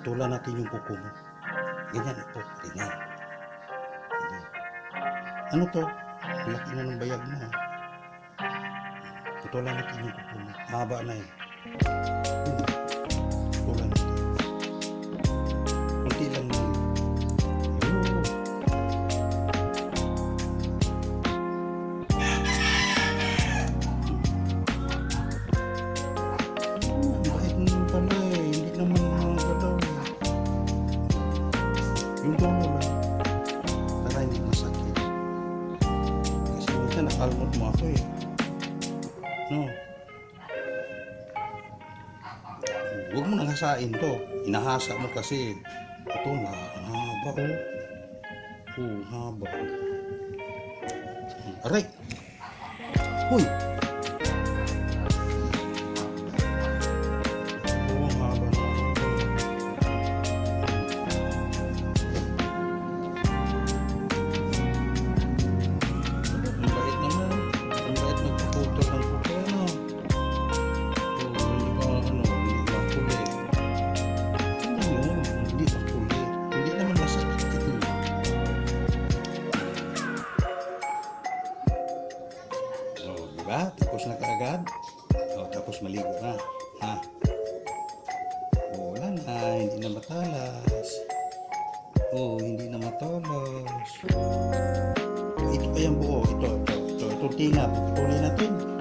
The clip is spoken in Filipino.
Putulan natin yung kuko mo. Ganyan ito. Ganyan. Ganyan. Ano to? Laki na ng bayag mo ha. Putulan natin yung kuko mo. Mahaba na eh. Putulan natin. Kunti lang naman. Ayun. Ang bait naman pala eh. Hindi naman mga galaw eh. Yung dulo lang. Para hindi masakit. Kasi minsan nakalmot mo ako eh. No. Huwag mo nang hasain to. Hinahasa mo kasi. Ito na. Haba oh. Oh, haba. Aray! Hoy! Oh, haba na. Ang bait naman. Ang bait magpuputol ng kuko, ano? Oh, hindi ka, hindi makulit. Ano yun? Hindi makulit. Hindi naman masakit ito. Oh, diba? Tapos na kaagad. Oh, tapos maligo na. Ha? Oh, wala na. Hindi na matalas. Oh, hindi na matalas. Ito pa yung buo. Ito. Ito tinga. Puputulin natin.